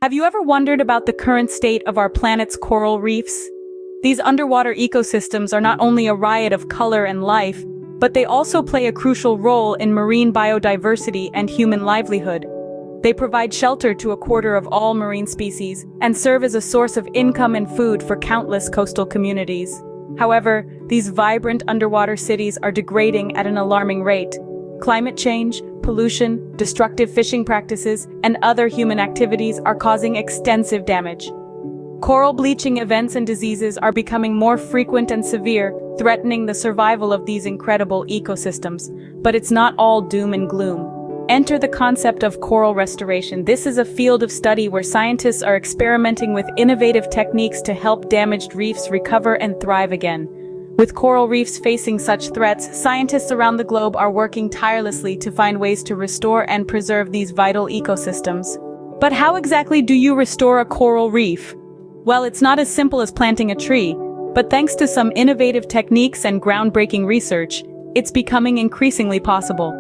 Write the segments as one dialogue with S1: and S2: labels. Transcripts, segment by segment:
S1: Have you ever wondered about the current state of our planet's coral reefs? These underwater ecosystems are not only a riot of color and life, but they also play a crucial role in marine biodiversity and human livelihood. They provide shelter to a quarter of all marine species and serve as a source of income and food for countless coastal communities. However, these vibrant underwater cities are degrading at an alarming rate. Climate change, pollution, destructive fishing practices, and other human activities are causing extensive damage. Coral bleaching events and diseases are becoming more frequent and severe, threatening the survival of these incredible ecosystems. But it's not all doom and gloom. Enter the concept of coral restoration. This is a field of study where scientists are experimenting with innovative techniques to help damaged reefs recover and thrive again. With coral reefs facing such threats, scientists around the globe are working tirelessly to find ways to restore and preserve these vital ecosystems. But how exactly do you restore a coral reef? Well, it's not as simple as planting a tree, but thanks to some innovative techniques and groundbreaking research, it's becoming increasingly possible.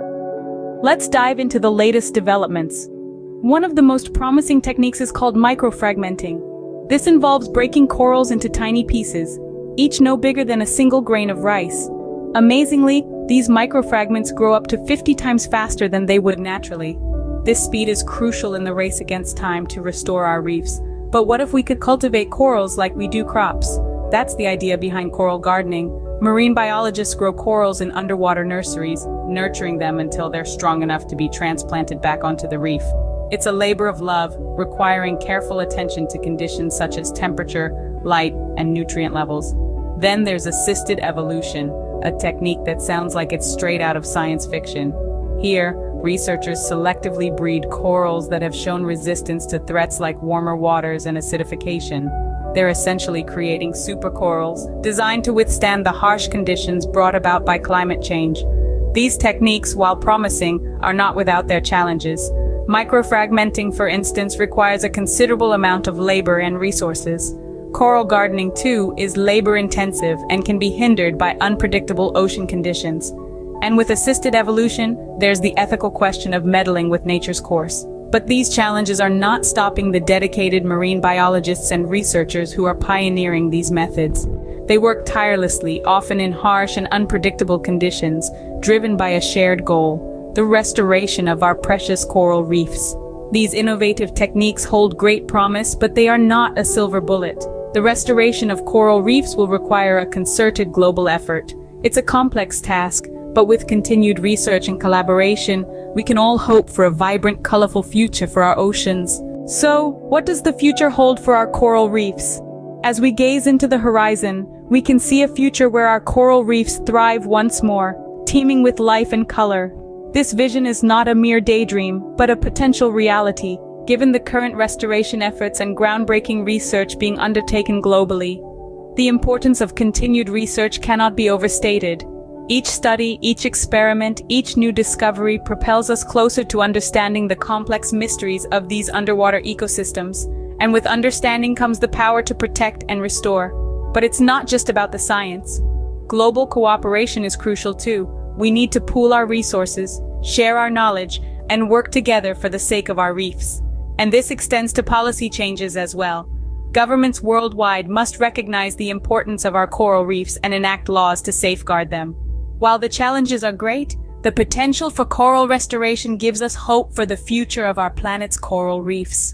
S1: Let's dive into the latest developments. One of the most promising techniques is called microfragmenting. This involves breaking corals into tiny pieces, each no bigger than a single grain of rice. Amazingly, these microfragments grow up to 50 times faster than they would naturally. This speed is crucial in the race against time to restore our reefs. But what if we could cultivate corals like we do crops? That's the idea behind coral gardening. Marine biologists grow corals in underwater nurseries, nurturing them until they're strong enough to be transplanted back onto the reef. It's a labor of love, requiring careful attention to conditions such as temperature, light, and nutrient levels. Then there's assisted evolution, a technique that sounds like it's straight out of science fiction. Here, researchers selectively breed corals that have shown resistance to threats like warmer waters and acidification. They're essentially creating supercorals designed to withstand the harsh conditions brought about by climate change. These techniques, while promising, are not without their challenges. Microfragmenting, for instance, requires a considerable amount of labor and resources. Coral gardening, too, is labor-intensive and can be hindered by unpredictable ocean conditions. And with assisted evolution, there's the ethical question of meddling with nature's course. But these challenges are not stopping the dedicated marine biologists and researchers who are pioneering these methods. They work tirelessly, often in harsh and unpredictable conditions, driven by a shared goal: the restoration of our precious coral reefs. These innovative techniques hold great promise, but they are not a silver bullet. The restoration of coral reefs will require a concerted global effort. It's a complex task, but with continued research and collaboration, we can all hope for a vibrant, colorful future for our oceans. So, what does the future hold for our coral reefs? As we gaze into the horizon, we can see a future where our coral reefs thrive once more, teeming with life and color. This vision is not a mere daydream, but a potential reality, given the current restoration efforts and groundbreaking research being undertaken globally. The importance of continued research cannot be overstated. Each study, each experiment, each new discovery propels us closer to understanding the complex mysteries of these underwater ecosystems. And with understanding comes the power to protect and restore. But it's not just about the science. Global cooperation is crucial too. We need to pool our resources, share our knowledge, and work together for the sake of our reefs. And this extends to policy changes as well. Governments worldwide must recognize the importance of our coral reefs and enact laws to safeguard them. While the challenges are great, the potential for coral restoration gives us hope for the future of our planet's coral reefs.